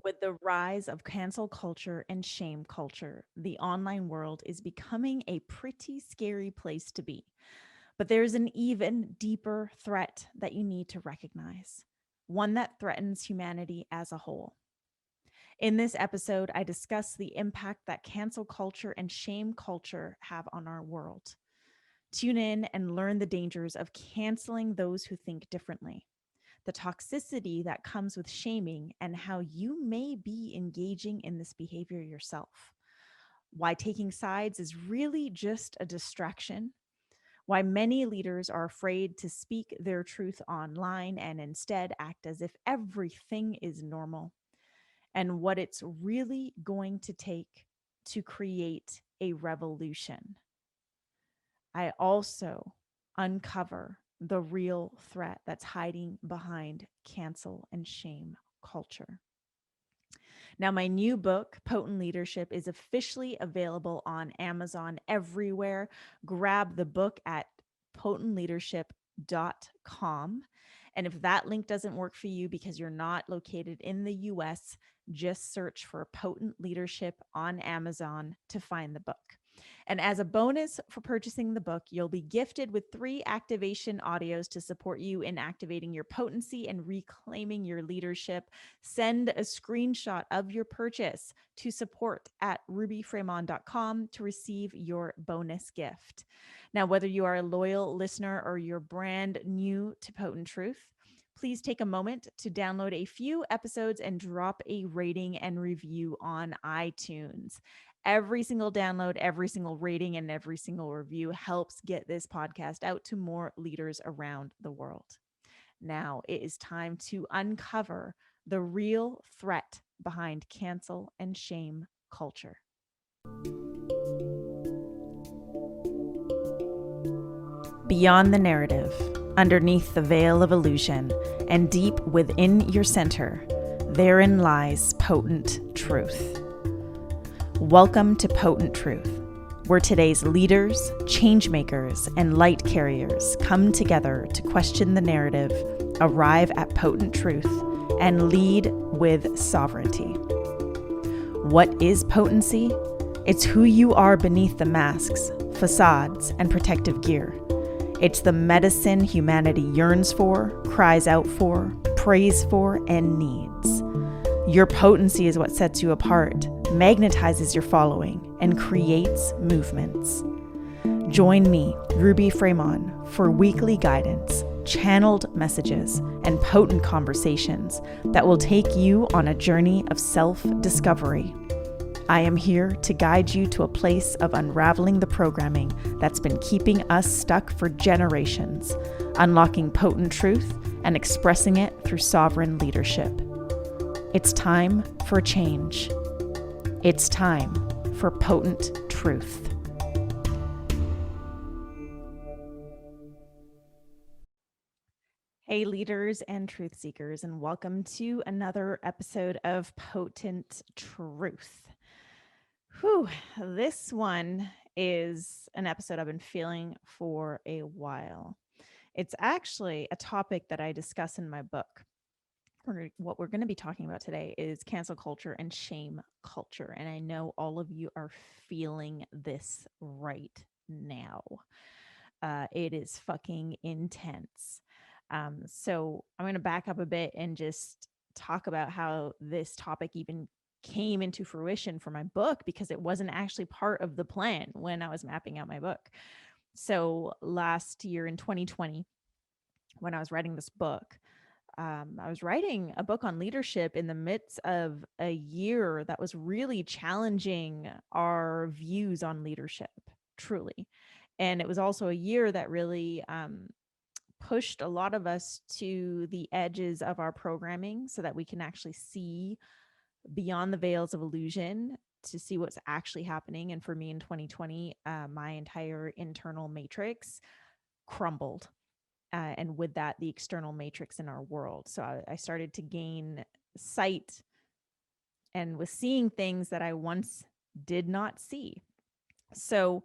With the rise of cancel culture and shame culture, the online world is becoming a pretty scary place to be. But there's an even deeper threat that you need to recognize, one that threatens humanity as a whole. In this episode, I discuss the impact that cancel culture and shame culture have on our world. Tune in and learn the dangers of canceling those who think differently, the toxicity that comes with shaming, and how you may be engaging in this behavior yourself. Why taking sides is really just a distraction. Why many leaders are afraid to speak their truth online and instead act as if everything is normal. And what it's really going to take to create a revolution. I also uncover the real threat that's hiding behind cancel and shame culture. Now, my new book, Potent Leadership, is officially available on Amazon everywhere. Grab the book at potentleadership.com. And if that link doesn't work for you because you're not located in the US, just search for Potent Leadership on Amazon to find the book. And as a bonus for purchasing the book, you'll be gifted with 3 activation audios to support you in activating your potency and reclaiming your leadership. Send a screenshot of your purchase to support@rubyfremon.com to receive your bonus gift. Now, whether you are a loyal listener or you're brand new to Potent Truth, please take a moment to download a few episodes and drop a rating and review on iTunes. Every single download, every single rating, and every single review helps get this podcast out to more leaders around the world. Now it is time to uncover the real threat behind cancel and shame culture. Beyond the narrative, underneath the veil of illusion, and deep within your center, therein lies potent truth. Welcome to Potent Truth, where today's leaders, changemakers, and light carriers come together to question the narrative, arrive at potent truth, and lead with sovereignty. What is potency? It's who you are beneath the masks, facades, and protective gear. It's the medicine humanity yearns for, cries out for, prays for, and needs. Your potency is what sets you apart, magnetizes your following, and creates movements. Join me, Ruby Fremon, for weekly guidance, channeled messages, and potent conversations that will take you on a journey of self-discovery. I am here to guide you to a place of unraveling the programming that's been keeping us stuck for generations, unlocking potent truth and expressing it through sovereign leadership. It's time for change. It's time for potent truth. Hey, leaders and truth seekers, and welcome to another episode of Potent Truth. Whew, this one is an episode I've been feeling for a while. It's actually a topic that I discuss in my book. What we're going to be talking about today is cancel culture and shame culture. And I know all of you are feeling this right now. It is fucking intense. So I'm going to back up a bit and just talk about how this topic even came into fruition for my book, because it wasn't actually part of the plan when I was mapping out my book. So last year in 2020, when I was writing this book, I was writing a book on leadership in the midst of a year that was really challenging our views on leadership, truly. And it was also a year that really pushed a lot of us to the edges of our programming so that we can actually see beyond the veils of illusion to see what's actually happening. And for me in 2020, my entire internal matrix crumbled. And with that, the external matrix in our world. So I started to gain sight and was seeing things that I once did not see. So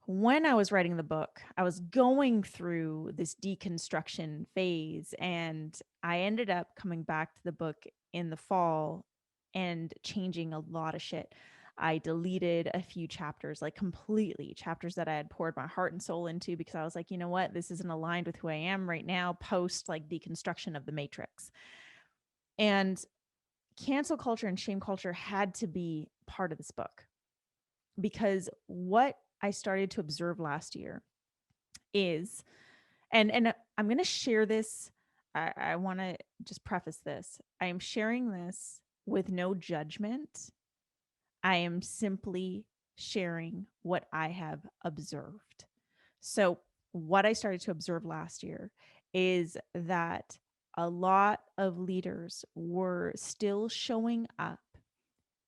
when I was writing the book, I was going through this deconstruction phase, and I ended up coming back to the book in the fall and changing a lot of shit. I deleted a few chapters, like completely chapters that I had poured my heart and soul into, because I was like, you know what? This isn't aligned with who I am right now, post like deconstruction of the matrix. And cancel culture and shame culture had to be part of this book, because what I started to observe last year is, and I'm going to share this. I want to just preface this. I am sharing this with no judgment. I am simply sharing what I have observed. So, what I started to observe last year is that a lot of leaders were still showing up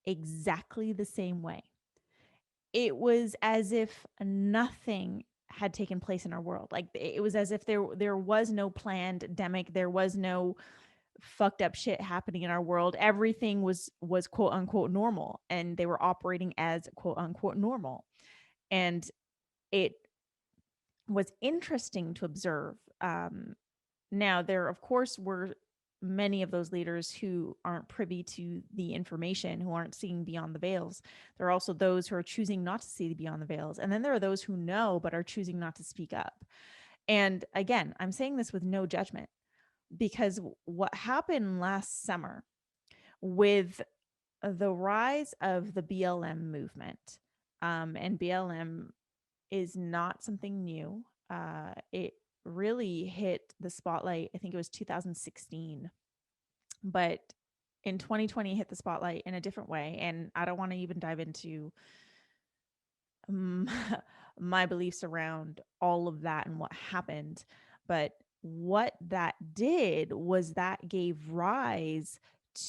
exactly the same way. It was as if nothing had taken place in our world. Like, it was as if there was no pandemic, there was no fucked up shit happening in our world. Everything was quote unquote normal, and they were operating as quote unquote normal. And it was interesting to observe. Now, there, of course, were many of those leaders who aren't privy to the information, who aren't seeing beyond the veils. There are also those who are choosing not to see beyond the veils. And then there are those who know but are choosing not to speak up. And again, I'm saying this with no judgment, because what happened last summer with the rise of the BLM movement, and BLM is not something new. It really hit the spotlight, I think it was 2016, but in 2020 hit the spotlight in a different way. And I don't want to even dive into my beliefs around all of that and what happened. But what that did was that gave rise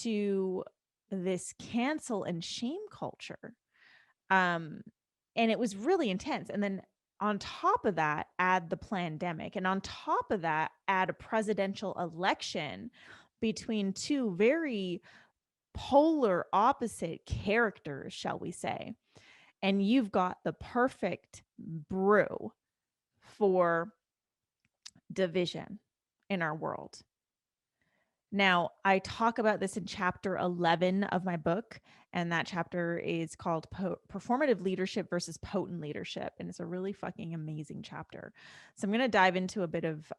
to this cancel and shame culture. Um, and it was really intense. And then on top of that, add the pandemic. And on top of that, add a presidential election between two very polar opposite characters, shall we say. And you've got the perfect brew for division in our world. Now, I talk about this in chapter 11 of my book, and that chapter is called Performative Leadership versus Potent Leadership. And it's a really fucking amazing chapter. So I'm going to dive into a bit of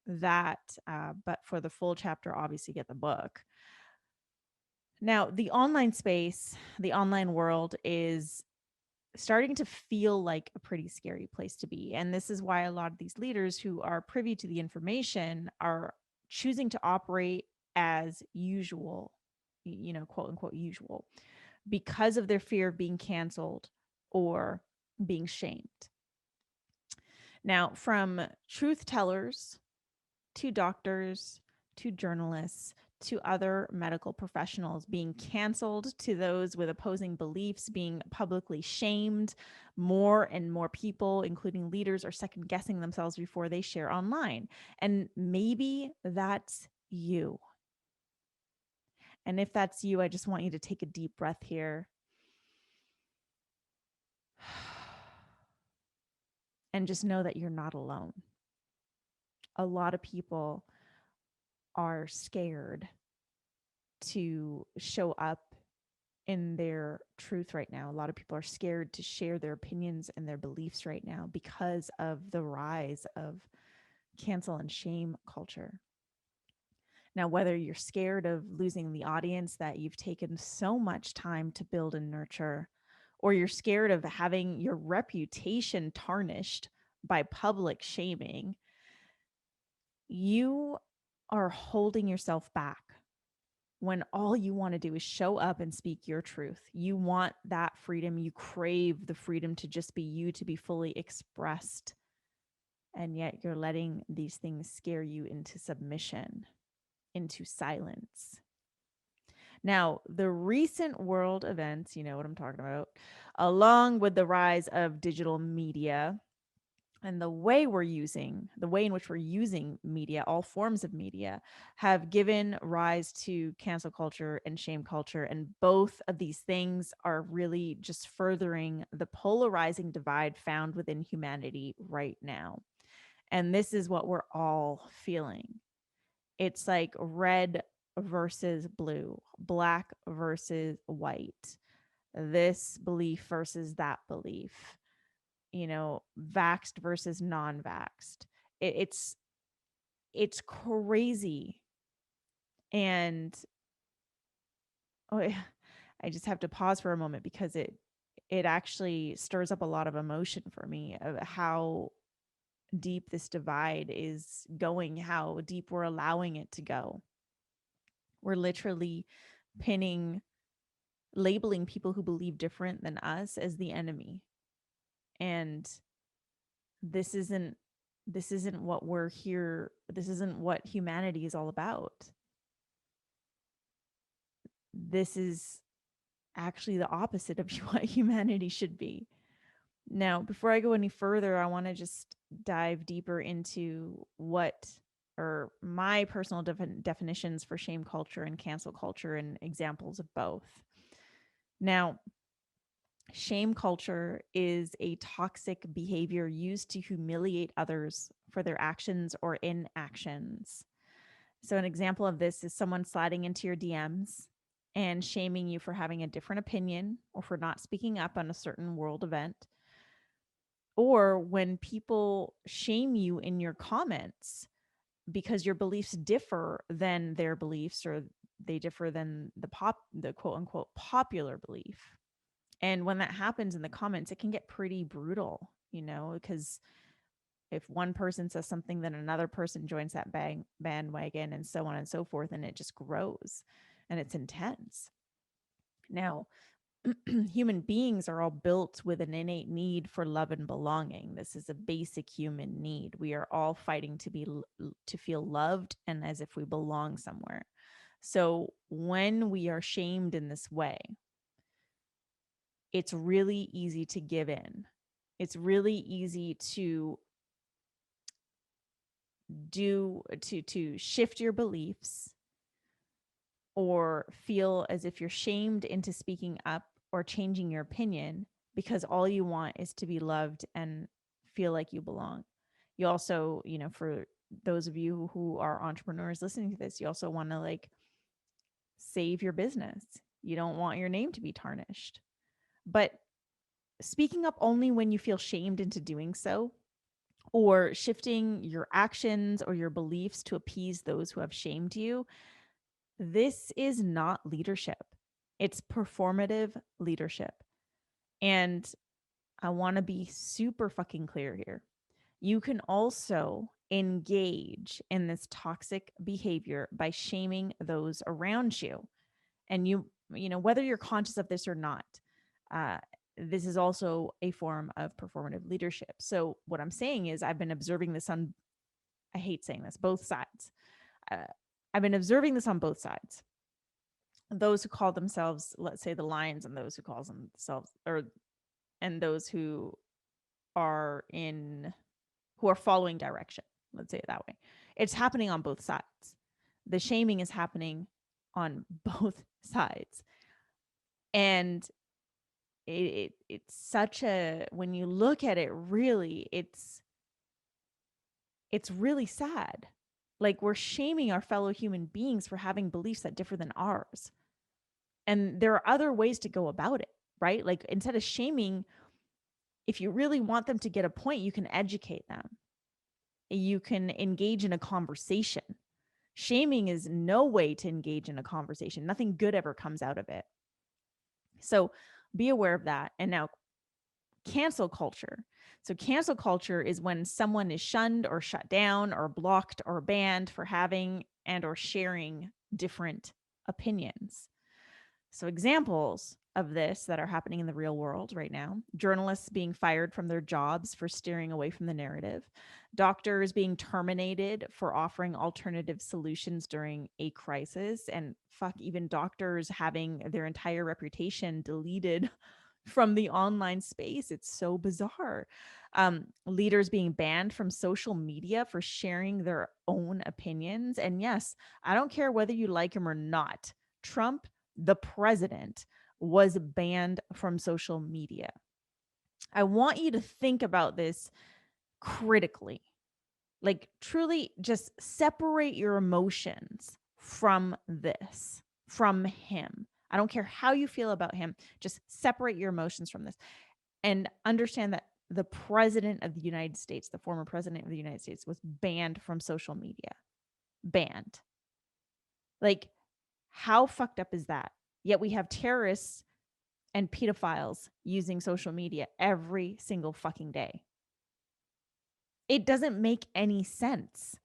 that, but for the full chapter, obviously get the book. Now, the online space, the online world is starting to feel like a pretty scary place to be. And this is why a lot of these leaders who are privy to the information are choosing to operate as usual, quote unquote usual, because of their fear of being canceled or being shamed. Now, from truth tellers to doctors to journalists to other medical professionals being canceled, to those with opposing beliefs being publicly shamed, more and more people, including leaders, are second guessing themselves before they share online. And maybe that's you. And if that's you, I just want you to take a deep breath here and just know that you're not alone. A lot of people are scared to show up in their truth right now. A lot of people are scared to share their opinions and their beliefs right now because of the rise of cancel and shame culture. Now, whether you're scared of losing the audience that you've taken so much time to build and nurture, or you're scared of having your reputation tarnished by public shaming, you are holding yourself back when all you want to do is show up and speak your truth. You want that freedom. You crave the freedom to just be you, to be fully expressed. And yet you're letting these things scare you into submission, into silence. Now, the recent world events, you know what I'm talking about, along with the rise of digital media, And the way in which we're using media, all forms of media, have given rise to cancel culture and shame culture. And both of these things are really just furthering the polarizing divide found within humanity right now. And this is what we're all feeling. It's like red versus blue, black versus white, this belief versus that belief, vaxxed versus non-vaxxed. It's crazy. And oh, I just have to pause for a moment because it actually stirs up a lot of emotion for me of how deep this divide is going, how deep we're allowing it to go. We're literally labeling people who believe different than us as the enemy. And this isn't what we're here. This isn't what humanity is all about. This is actually the opposite of what humanity should be. Now, before I go any further, I want to just dive deeper into what or my personal definitions for shame culture and cancel culture and examples of both. Now, shame culture is a toxic behavior used to humiliate others for their actions or inactions. So, an example of this is someone sliding into your DMs and shaming you for having a different opinion or for not speaking up on a certain world event. Or when people shame you in your comments because your beliefs differ than their beliefs, or they differ than the quote unquote popular belief. And when that happens in the comments, it can get pretty brutal, because if one person says something, then another person joins that bandwagon and so on and so forth. And it just grows and it's intense. Now, human beings are all built with an innate need for love and belonging. This is a basic human need. We are all fighting to feel loved and as if we belong somewhere. So when we are shamed in this way, it's really easy to give in. It's really easy to shift your beliefs or feel as if you're shamed into speaking up or changing your opinion because all you want is to be loved and feel like you belong. You also, for those of you who are entrepreneurs listening to this, you also want to save your business. You don't want your name to be tarnished. But speaking up only when you feel shamed into doing so, or shifting your actions or your beliefs to appease those who have shamed you, this is not leadership. It's performative leadership. And I want to be super fucking clear here. You can also engage in this toxic behavior by shaming those around you. And whether you're conscious of this or not, this is also a form of performative leadership. So what I'm saying is I've been observing this on, I hate saying this, both sides. I've been observing this on both sides. Those who call themselves, let's say, the lions, and those who call themselves, and those who are following direction. Let's say it that way. It's happening on both sides. The shaming is happening on both sides. And it's such when you look at it, really, it's really sad. Like, we're shaming our fellow human beings for having beliefs that differ than ours. And there are other ways to go about it, right? Like, instead of shaming, if you really want them to get a point, you can educate them. You can engage in a conversation. Shaming is no way to engage in a conversation. Nothing good ever comes out of it. So be aware of that. And now, cancel culture. So cancel culture is when someone is shunned or shut down or blocked or banned for having and or sharing different opinions. So examples of this that are happening in the real world right now: journalists being fired from their jobs for steering away from the narrative, doctors being terminated for offering alternative solutions during a crisis, and even doctors having their entire reputation deleted from the online space. It's so bizarre. Leaders being banned from social media for sharing their own opinions. And yes, I don't care whether you like him or not. Trump, the president, was banned from social media. I want you to think about this critically. Like, truly just separate your emotions from this, from him. I don't care how you feel about him. Just separate your emotions from this and understand that the president of the United States, the former president of the United States, was banned from social media. Banned. Like, how fucked up is that? Yet we have terrorists and pedophiles using social media every single fucking day. It doesn't make any sense.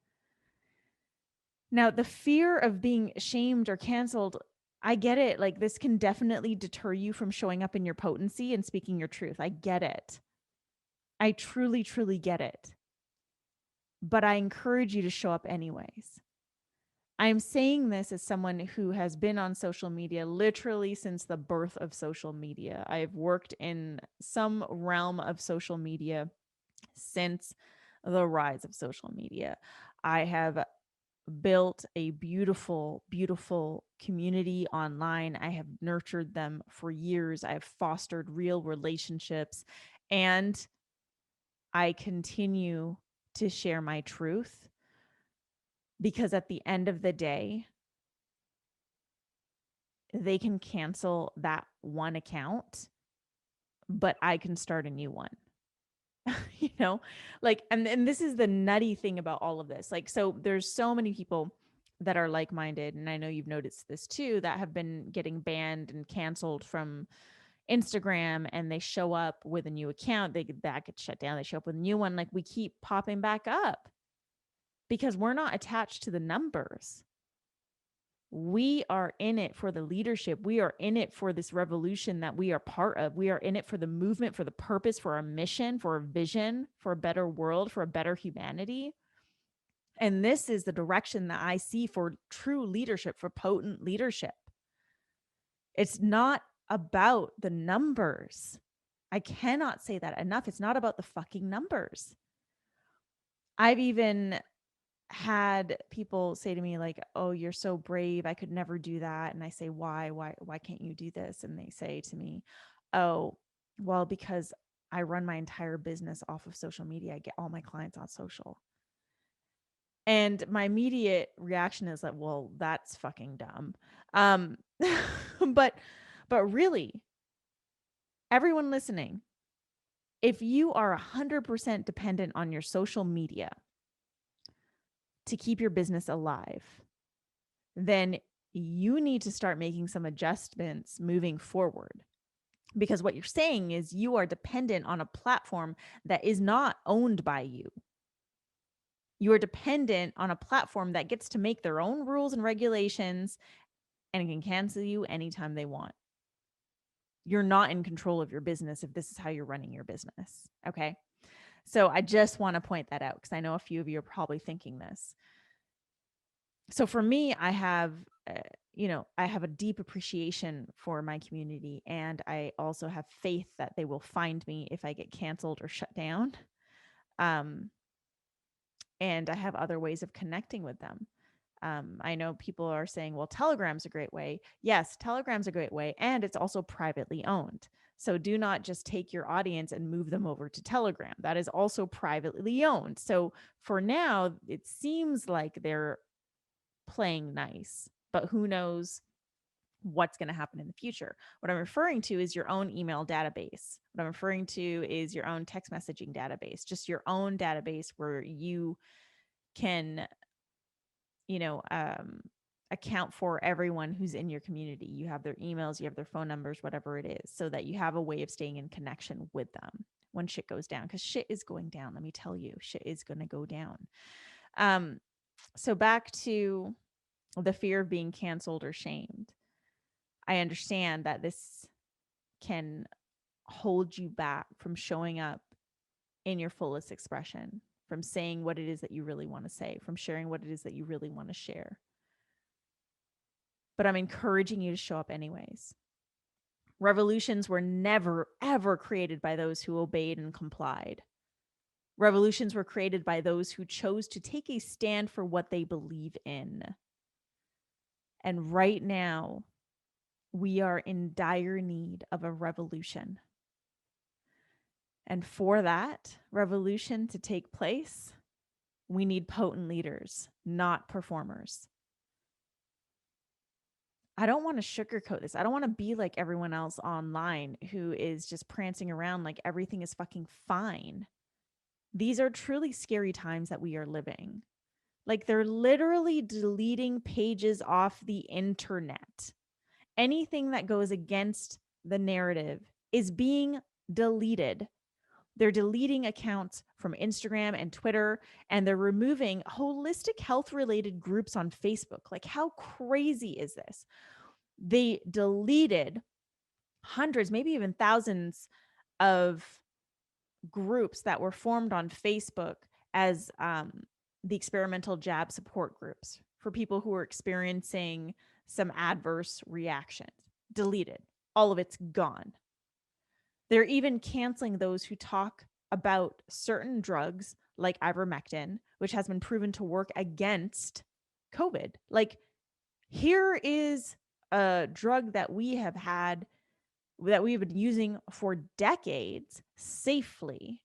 Now, the fear of being shamed or canceled, I get it. Like, this can definitely deter you from showing up in your potency and speaking your truth. I get it. I truly, truly get it. But I encourage you to show up anyways. I'm saying this as someone who has been on social media literally since the birth of social media. I've worked in some realm of social media since the rise of social media. I have built a beautiful, beautiful community online. I have nurtured them for years. I have fostered real relationships, and I continue to share my truth because at the end of the day, they can cancel that one account, but I can start a new one. You know, like, and this is the nutty thing about all of this. Like, so there's so many people that are like-minded, and I know you've noticed this too, that have been getting banned and canceled from Instagram, and they show up with a new account, that gets shut down, they show up with a new one. Like, we keep popping back up because we're not attached to the numbers. We are in it for the leadership. We are in it for this revolution that we are part of. We are in it for the movement, for the purpose, for our mission, for our vision, for a better world, for a better humanity. And this is the direction that I see for true leadership, for potent leadership. It's not about the numbers. I cannot say that enough. It's not about the fucking numbers. I've even had people say to me like, "Oh, you're so brave. I could never do that." And I say, why can't you do this?" And they say to me, "Oh, well, because I run my entire business off of social media. I get all my clients on social." And my immediate reaction is like, "Well, that's fucking dumb." Um but really, everyone listening, if you are 100% dependent on your social media to keep your business alive, then you need to start making some adjustments moving forward. Because what you're saying is you are dependent on a platform that is not owned by you. You are dependent on a platform that gets to make their own rules and regulations and can cancel you anytime they want. You're not in control of your business if this is how you're running your business. Okay. So I just want to point that out because I know a few of you are probably thinking this. So for me, I have, I have a deep appreciation for my community, and I also have faith that they will find me if I get canceled or shut down. And I have other ways of connecting with them. I know people are saying, well, Telegram's a great way. Yes, Telegram's a great way, and it's also privately owned. So do not just take your audience and move them over to Telegram. That is also privately owned. So for now, it seems like they're playing nice, but who knows what's going to happen in the future. What I'm referring to is your own email database. What I'm referring to is your own text messaging database, just your own database where you can, account for everyone who's in your community. You have their emails, you have their phone numbers, whatever it is, so that you have a way of staying in connection with them when shit goes down, because shit is going down. Let me tell you, shit is going to go down. So back to the fear of being canceled or shamed. I understand that this can hold you back from showing up in your fullest expression, from saying what it is that you really want to say, from sharing what it is that you really want to share. But I'm encouraging you to show up anyways. Revolutions were never, ever created by those who obeyed and complied. Revolutions were created by those who chose to take a stand for what they believe in. And right now, we are in dire need of a revolution. And for that revolution to take place, we need potent leaders, not performers. I don't want to sugarcoat this. I don't want to be like everyone else online who is just prancing around like everything is fucking fine. These are truly scary times that we are living. Like they're literally deleting pages off the internet. Anything that goes against the narrative is being deleted. They're deleting accounts from Instagram and Twitter, and they're removing holistic health related groups on Facebook. Like, how crazy is this? They deleted hundreds, maybe even thousands of groups that were formed on Facebook as the experimental jab support groups for people who were experiencing some adverse reactions. Deleted. All of it's gone. They're even canceling those who talk about certain drugs like ivermectin, which has been proven to work against COVID. Like, here is a drug that we have had, that we've been using for decades safely,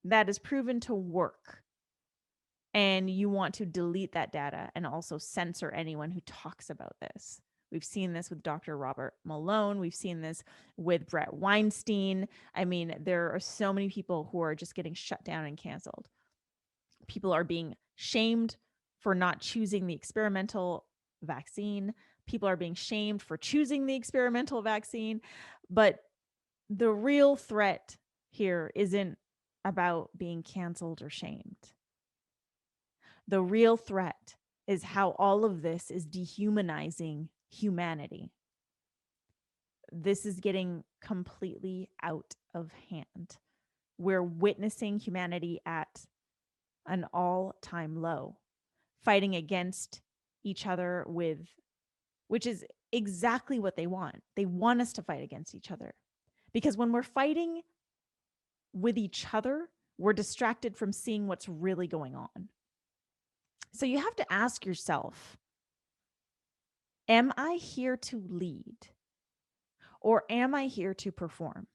that is proven to work. And you want to delete that data and also censor anyone who talks about this. We've seen this with Dr. Robert Malone. We've seen this with Brett Weinstein. I mean, there are so many people who are just getting shut down and canceled. People are being shamed for not choosing the experimental vaccine. People are being shamed for choosing the experimental vaccine. But the real threat here isn't about being canceled or shamed. The real threat is how all of this is dehumanizing humanity. This is getting completely out of hand. We're witnessing humanity at an all-time low, fighting against each other which is exactly what they want. They want us to fight against each other. Because when we're fighting with each other, we're distracted from seeing what's really going on. So you have to ask yourself, am I here to lead? Or am I here to perform?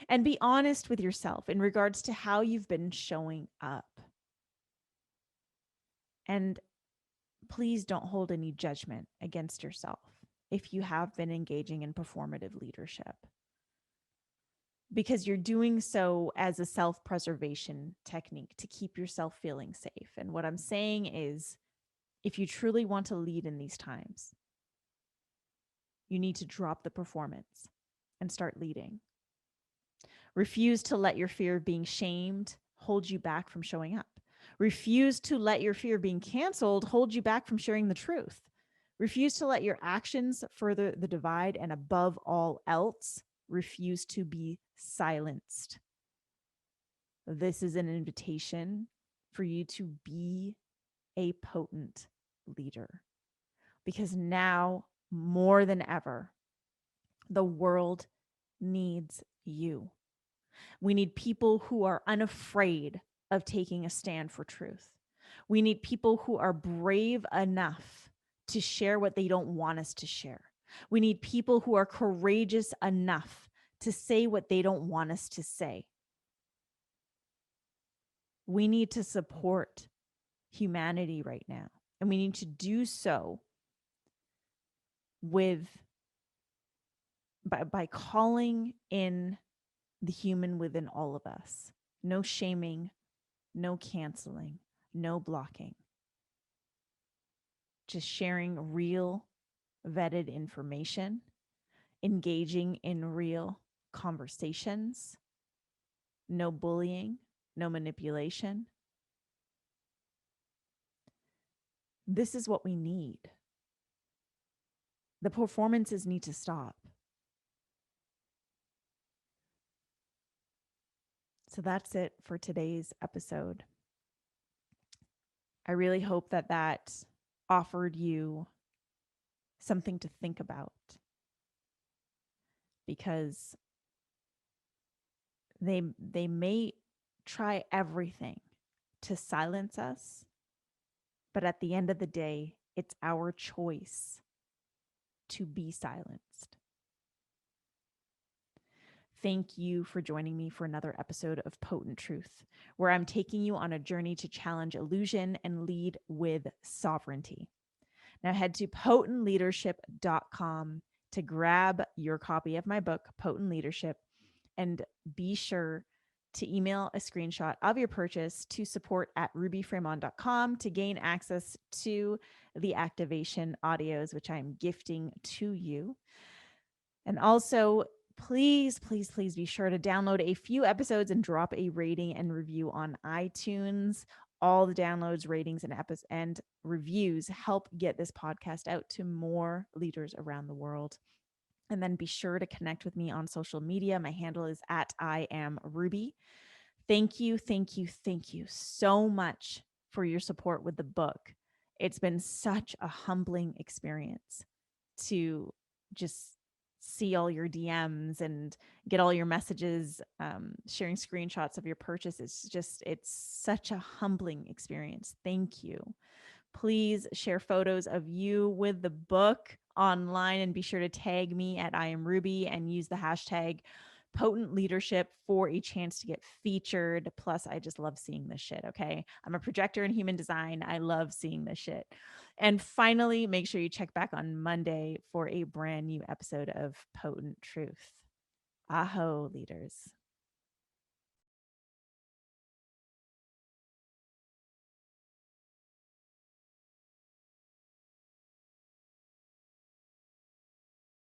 And be honest with yourself in regards to how you've been showing up. And please don't hold any judgment against yourself if you have been engaging in performative leadership, because you're doing so as a self-preservation technique to keep yourself feeling safe. And what I'm saying is, if you truly want to lead in these times, you need to drop the performance and start leading. Refuse to let your fear of being shamed hold you back from showing up. Refuse to let your fear of being canceled hold you back from sharing the truth. Refuse to let your actions further the divide, and above all else, refuse to be silenced. This is an invitation for you to be a potent leader, because now more than ever, the world needs you. We need people who are unafraid of taking a stand for truth. We need people who are brave enough to share what they don't want us to share. We need people who are courageous enough to say what they don't want us to say. We need to support humanity right now. And we need to do so by calling in the human within all of us. No shaming, no canceling, no blocking. Just sharing real, vetted information, engaging in real conversations, no bullying, no manipulation. This is what we need. The performances need to stop. So that's it for today's episode. I really hope that offered you something to think about. because they may try everything to silence us, but at the end of the day, it's our choice to be silenced. Thank you for joining me for another episode of Potent Truth, where I'm taking you on a journey to challenge illusion and lead with sovereignty. Now head to potentleadership.com to grab your copy of my book, Potent Leadership, and be sure to email a screenshot of your purchase to support@rubyfremon.com to gain access to the activation audios, which I'm gifting to you. And also, please, please, please be sure to download a few episodes and drop a rating and review on iTunes. All the downloads, ratings, and reviews help get this podcast out to more leaders around the world. And then be sure to connect with me on social media. My handle is @IamRuby. Thank you, thank you, thank you so much for your support with the book. It's been such a humbling experience to just see all your DMs and get all your messages, sharing screenshots of your purchase. It's such a humbling experience. Thank you. Please share photos of you with the book online and be sure to tag me @IamRuby and use the hashtag Potent Leadership for a chance to get featured. Plus, I just love seeing this shit. Okay. I'm a projector in human design. I love seeing this shit. And finally, make sure you check back on Monday for a brand new episode of Potent Truth. Aho, leaders.